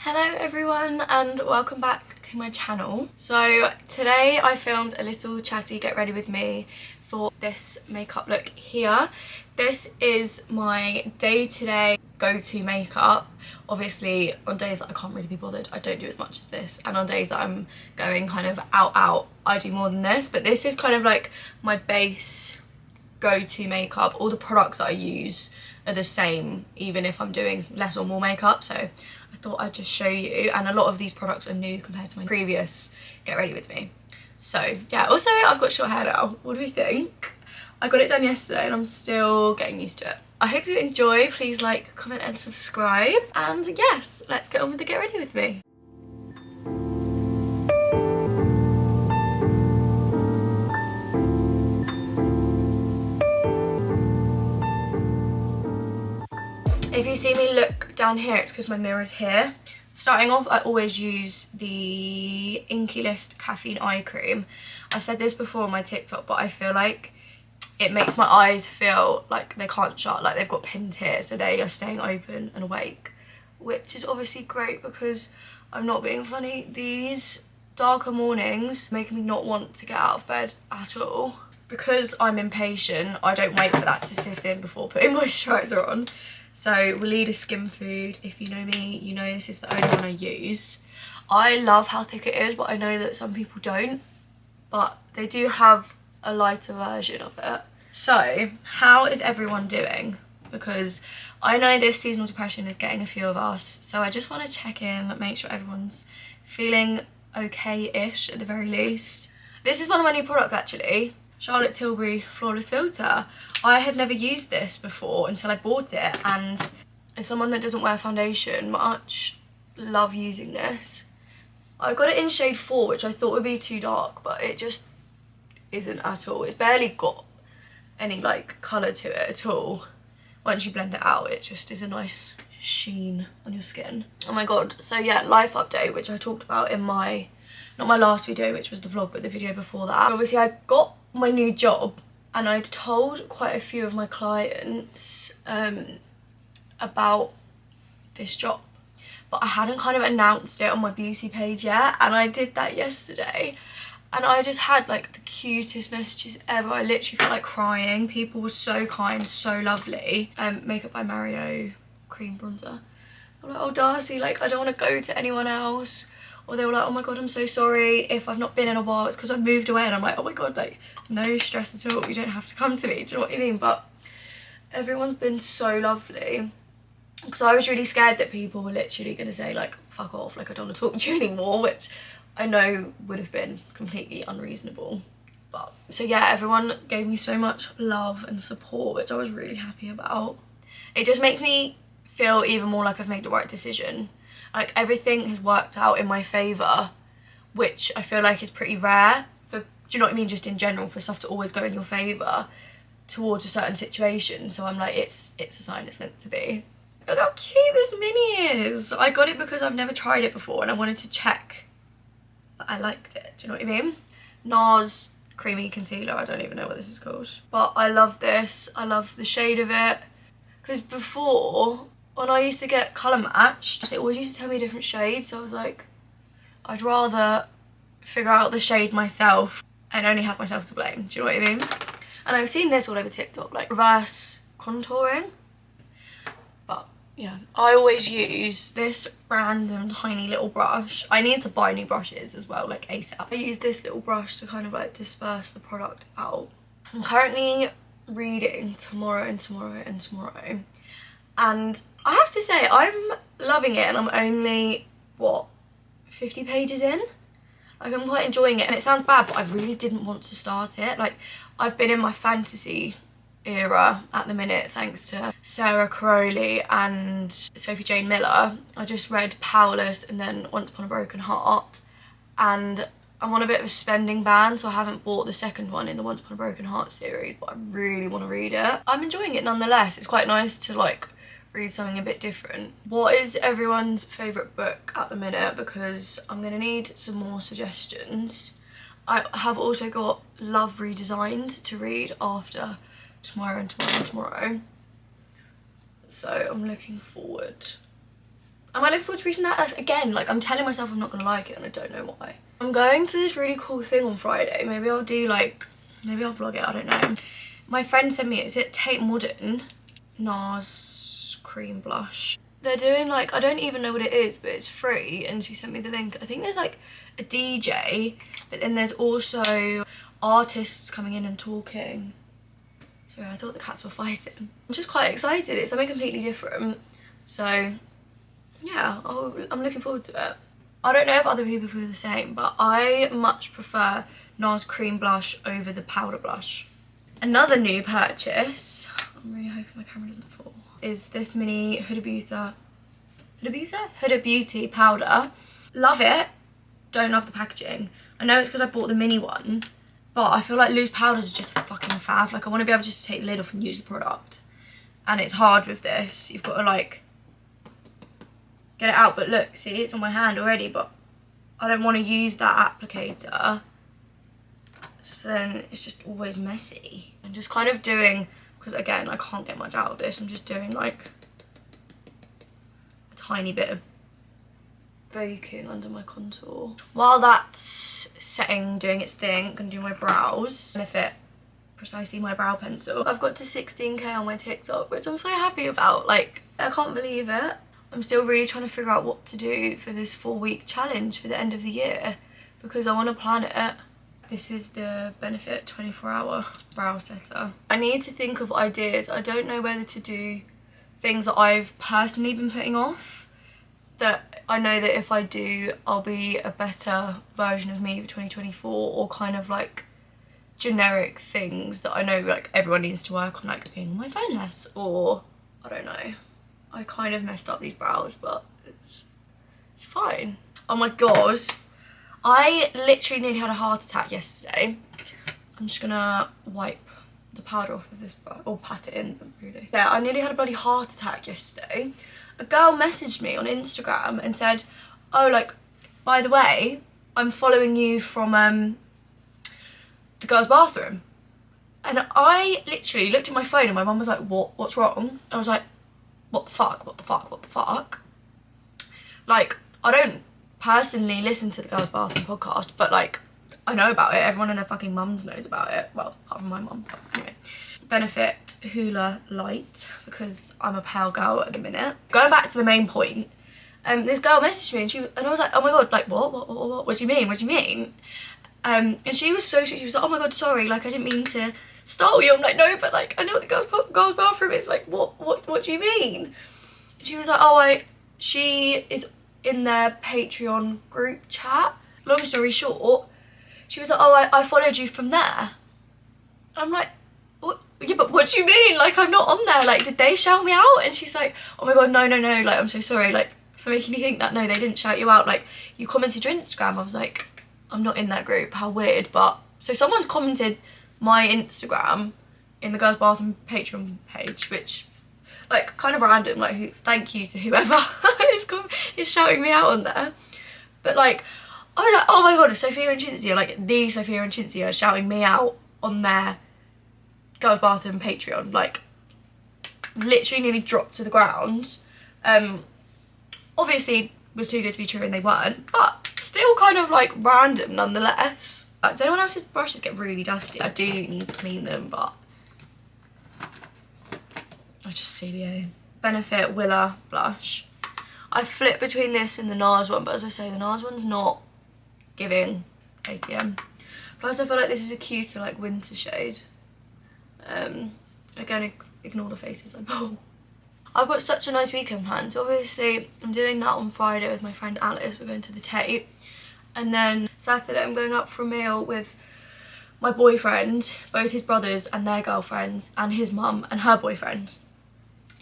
Hello everyone and welcome back to my channel. So today I filmed a little chatty get ready with me for this makeup look here. This is my day-to-day go-to makeup. Obviously on days that I can't really be bothered I don't do as much as this, and on days that I'm going kind of out I do more than this, but this is kind of like my base go-to makeup. All the products that I use are the same even if I'm doing less or more makeup, so I thought I'd just show you, and a lot of these products are new compared to my previous get ready with me. So yeah, also I've got short hair now. What do we think? I got it done yesterday and I'm still getting used to it. I hope you enjoy. Please like, comment and subscribe, and yes, let's get on with the get ready with me. If you see me look down here, it's because my mirror's here. Starting off, I always use the Inky List Caffeine Eye Cream. I've said this before on my TikTok, but I feel like it makes my eyes feel like they can't shut, like they've got pinned here, so they are staying open and awake, which is obviously great because I'm not being funny. These darker mornings make me not want to get out of bed at all. Because I'm impatient, I don't wait for that to sit in before putting moisturiser on. So Weleda Skin Food, if you know me, you know this is the only one I use. I love how thick it is, but I know that some people don't. But they do have a lighter version of it. So, how is everyone doing? Because I know this seasonal depression is getting a few of us. So I just want to check in, make sure everyone's feeling okay-ish at the very least. This is one of my new products actually. Charlotte Tilbury Flawless Filter. I had never used this before until I bought it, and as someone that doesn't wear foundation much, love using this. I got it in shade 4, which I thought would be too dark, but it just isn't at all. It's barely got any like colour to it at all. Once you blend it out, it just is a nice sheen on your skin. Oh my god. So yeah, life update, which I talked about in my, not my last video, which was the vlog, but the video before that. Obviously I got my new job and I'd told quite a few of my clients about this job, but I hadn't kind of announced it on my beauty page yet, and I did that yesterday, and I just had like the cutest messages ever. I literally felt like crying. People were so kind, so lovely. Makeup by Mario cream bronzer. I'm like, oh Darcy, like I don't want to go to anyone else. Or they were like, oh my god, I'm so sorry if I've not been in a while, it's because I've moved away. And I'm like, oh my god, like no stress at all, you don't have to come to me, do you know what I mean? But everyone's been so lovely, because I was really scared that people were literally going to say like, fuck off, like I don't want to talk to you anymore, which I know would have been completely unreasonable. But so yeah, everyone gave me so much love and support, which I was really happy about. It just makes me feel even more like I've made the right decision. Like everything has worked out in my favour, which I feel like is pretty rare for, do you know what I mean, just in general, for stuff to always go in your favour towards a certain situation. So I'm like, it's a sign, it's meant to be. Look how cute this mini is. I got it because I've never tried it before and I wanted to check that I liked it, do you know what I mean? NARS creamy concealer, I don't even know what this is called. But I love this, I love the shade of it. Because before, when I used to get colour matched, it always used to tell me different shades, so I was like, I'd rather figure out the shade myself and only have myself to blame, do you know what I mean? And I've seen this all over TikTok, like reverse contouring. But yeah, I always use this random tiny little brush. I need to buy new brushes as well, like ASAP. I use this little brush to kind of like disperse the product out. I'm currently reading tomorrow and tomorrow and tomorrow. And I have to say, I'm loving it, and I'm only, what, 50 pages in? Like, I'm quite enjoying it, and it sounds bad, but I really didn't want to start it. Like, I've been in my fantasy era at the minute, thanks to Sarah Crowley and Sophie Jane Miller. I just read Powerless and then Once Upon a Broken Heart, and I'm on a bit of a spending ban, so I haven't bought the second one in the Once Upon a Broken Heart series, but I really want to read it. I'm enjoying it nonetheless. It's quite nice to, like, read something a bit different. What is everyone's favourite book at the minute? Because I'm going to need some more suggestions. I have also got Love Redesigned to read after tomorrow and tomorrow and tomorrow. So I'm looking forward. Am I looking forward to reading that? That's, again, like, I'm telling myself I'm not going to like it and I don't know why. I'm going to this really cool thing on Friday. Maybe I'll do like, maybe I'll vlog it, I don't know. My friend sent me, is it Tate Modern? NARS cream blush. They're doing like, I don't even know what it is, but it's free, and she sent me the link. I think there's like a DJ, but then there's also artists coming in and talking. Sorry, I thought the cats were fighting. I'm just quite excited. It's something completely different. So yeah, I'm looking forward to it. I don't know if other people feel the same, but I much prefer NARS cream blush over the powder blush. Another new purchase, I'm really hoping my camera doesn't fall, is this mini Huda Beauty powder. Love it, don't love the packaging. I know it's because I bought the mini one, but I feel like loose powders are just a fucking faff. Like, I want to be able just to take the lid off and use the product. And it's hard with this. You've got to like get it out, but look, see, it's on my hand already, but I don't want to use that applicator. So then it's just always messy. I'm just kind of doing, because again, I can't get much out of this, I'm just doing like a tiny bit of baking under my contour. While that's setting, doing its thing, I'm gonna do my brows. Benefit precisely my brow pencil. I've got to 16k on my TikTok, which I'm so happy about. Like, I can't believe it. I'm still really trying to figure out what to do for this 4-week challenge for the end of the year, because I want to plan it. This is the Benefit 24-hour brow setter. I need to think of ideas. I don't know whether to do things that I've personally been putting off, that I know that if I do, I'll be a better version of me for 2024, or kind of like generic things that I know like everyone needs to work on, like being on my phone less, or I don't know. I kind of messed up these brows, but it's fine. Oh my god. I literally nearly had a heart attack yesterday. I'm just gonna wipe the powder off of this brush, or pat it in, really. Yeah, I nearly had a bloody heart attack yesterday. A girl messaged me on Instagram and said, oh, like, by the way, I'm following you from the girls' bathroom. And I literally looked at my phone and my mum was like, what's wrong? I was like, what the fuck, what the fuck, what the fuck? Like, I don't personally listen to the girls' bathroom podcast, but like, I know about it. Everyone and their fucking mums knows about it. Well, apart from my mum, but anyway. Benefit Hoola Light, because I'm a pale girl at the minute. Going back to the main point, this girl messaged me and I was like, oh my god, like what do you mean, what do you mean? And she was so sweet. She was like, oh my god, sorry, like I didn't mean to startle you. I'm like, no, but like I know what the girls' bathroom is. Like, what do you mean? She was like, oh, she is in their Patreon group chat. Long story short, she was like, oh, I followed you from there. I'm like, what? Yeah, but what do you mean? Like, I'm not on there. Like, did they shout me out? And she's like, oh my god, no, like, I'm so sorry, like, for making you think that. No, they didn't shout you out. Like, you commented your Instagram. I was like, I'm not in that group, how weird. But so someone's commented my Instagram in the girls' bathroom Patreon page, which, like, kind of random. Like, thank you to whoever is shouting me out on there. But like, I was like, oh my god, Sophia and Cinzia, like the Sophia and Cinzia are shouting me out on their girls' bathroom Patreon. Like, literally nearly dropped to the ground. Obviously was too good to be true and they weren't, but still kind of like random nonetheless. Does anyone else's brushes get really dusty? I do need to clean them, but I just see the aim. Benefit Willa blush. I flip between this and the NARS one, but as I say, the NARS one's not giving ATM. Plus I feel like this is a cuter like winter shade. Again, ignore the faces I pull. I've got such a nice weekend planned. So obviously I'm doing that on Friday with my friend Alice. We're going to the Tate. And then Saturday I'm going up for a meal with my boyfriend, both his brothers and their girlfriends, and his mum and her boyfriend.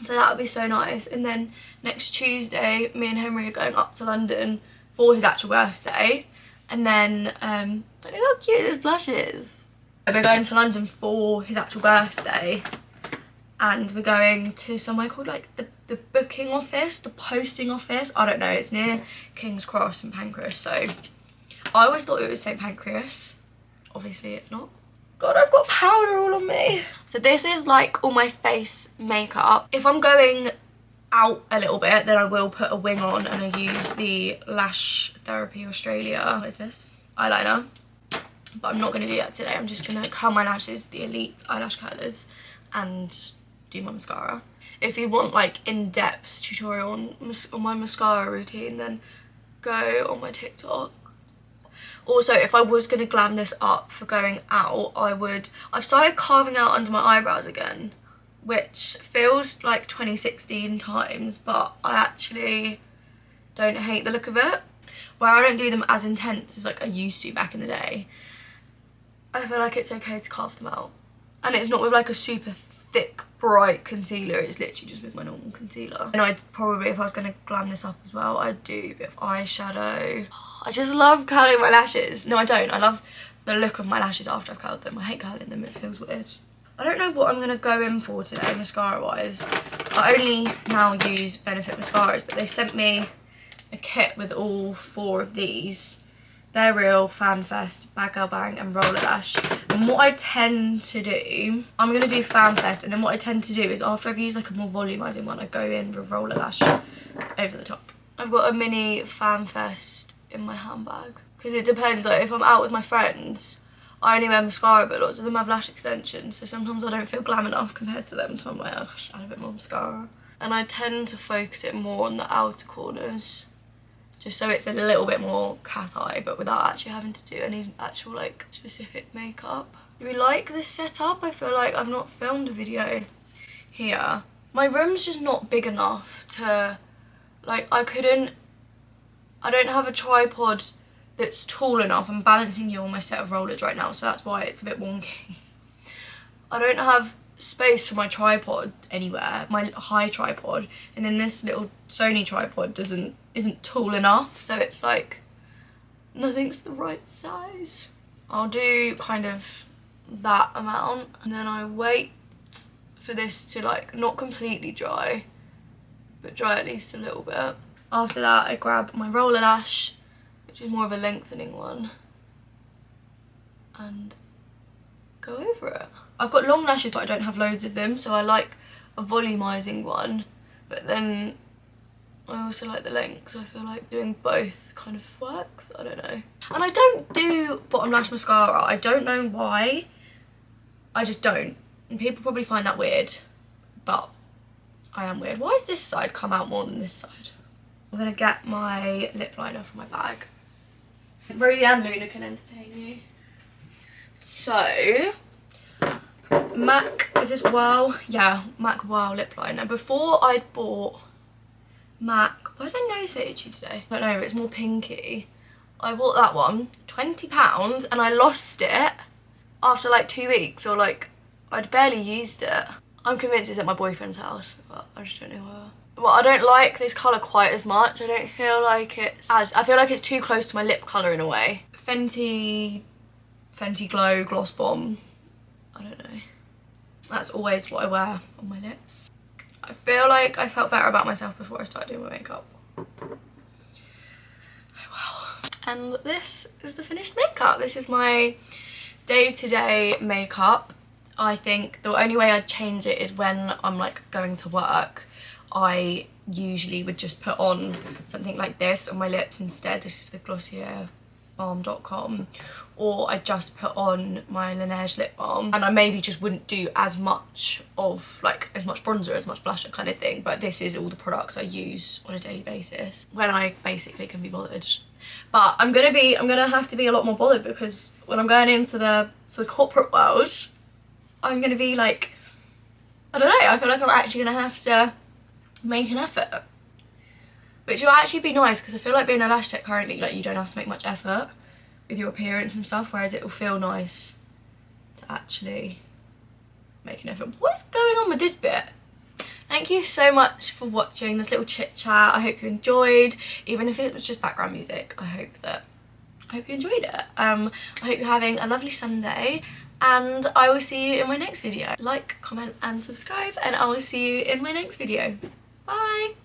So that would be so nice. And then next Tuesday, me and Henry are going up to London for his actual birthday. And then, look how cute this blush is. We're going to London for his actual birthday. And we're going to somewhere called like the booking office, the posting office. I don't know, it's near King's Cross and Pancras. So I always thought it was St Pancras. Obviously it's not. God, I've got powder all on me. So this is like all my face makeup. If I'm going out a little bit, then I will put a wing on, and I use the Lash Therapy Australia, what is this, eyeliner. But I'm not going to do that today. I'm just going to curl my lashes with the Elite eyelash curlers and do my mascara. If you want like in-depth tutorial on my mascara routine, then go on my TikTok. Also, if I was going to glam this up for going out, I've started carving out under my eyebrows again, which feels like 2016 times, but I actually don't hate the look of it. Where I don't do them as intense as like I used to back in the day, I feel like it's okay to carve them out. And it's not with like a super thick, bright concealer, it's literally just with my normal concealer. And I'd probably, if I was going to glam this up as well, I'd do a bit of eyeshadow. I just love curling my lashes. No, I don't. I love the look of my lashes after I've curled them. I hate curling them, it feels weird. I don't know what I'm going to go in for today, mascara-wise. I only now use Benefit mascaras, but they sent me a kit with all 4 of these. They're Real, FanFest, Bad Girl Bang and Roller Lash. And what I tend to do, I'm going to do FanFest, and then what I tend to do is after I've used like a more volumizing one, I go in with Roller Lash over the top. I've got a mini FanFest in my handbag. Because it depends, like if I'm out with my friends, I only wear mascara, but lots of them have lash extensions, so sometimes I don't feel glam enough compared to them, so I'm like, oh, I should add a bit more mascara. And I tend to focus it more on the outer corners, just so it's a little bit more cat eye, but without actually having to do any actual like specific makeup. Do we like this setup? I feel like I've not filmed a video here. My room's just not big enough to, like, I don't have a tripod that's tall enough. I'm balancing you on my set of rollers right now, so that's why it's a bit wonky. I don't have space for my tripod anywhere, my high tripod, and then this little Sony tripod isn't tall enough, so it's like nothing's the right size. I'll do kind of that amount, and then I wait for this to like not completely dry, but dry at least a little bit. After that, I grab my roller lash, which is more of a lengthening one, and go over it. I've got long lashes, but I don't have loads of them, so I like a volumizing one, but then I also like the length, so I feel like doing both kind of works. I don't know. And I don't do bottom lash mascara. I don't know why. I just don't. And people probably find that weird, but I am weird. Why has this side come out more than this side? I'm going to get my lip liner from my bag. Rosie and Luna can entertain you. So, MAC, is this Wow? Yeah, MAC Wow lip liner. Before I'd bought MAC, why did I notice it itchy today? I don't know, it's more pinky. I bought that one, £20, and I lost it after like 2 weeks, or like, I'd barely used it. I'm convinced it's at my boyfriend's house, but I just don't know where. Well, I don't like this colour quite as much. I don't feel like I feel like it's too close to my lip colour in a way. Fenty Glow Gloss Bomb. I don't know. That's always what I wear on my lips. I feel like I felt better about myself before I started doing my makeup. Oh well. And this is the finished makeup. This is my day-to-day makeup. I think the only way I'd change it is when I'm like going to work. I usually would just put on something like this on my lips instead. This is the glossierbalm.com, or I just put on my Laneige lip balm, and I maybe just wouldn't do as much of like as much bronzer, as much blusher kind of thing. But this is all the products I use on a daily basis when I basically can be bothered. But I'm gonna have to be a lot more bothered, because when I'm going into the corporate world, I'm gonna be like, I don't know, I feel like I'm actually gonna have to make an effort, which will actually be nice, because I feel like being a lash tech currently, like, you don't have to make much effort with your appearance and stuff, whereas it will feel nice to actually make an effort. What is going on with this bit? Thank you so much for watching this little chit chat. I hope you enjoyed, even if it was just background music. I hope you enjoyed it. I hope you're having a lovely Sunday, and I will see you in my next video. Like, comment and subscribe, and I will see you in my next video. Bye!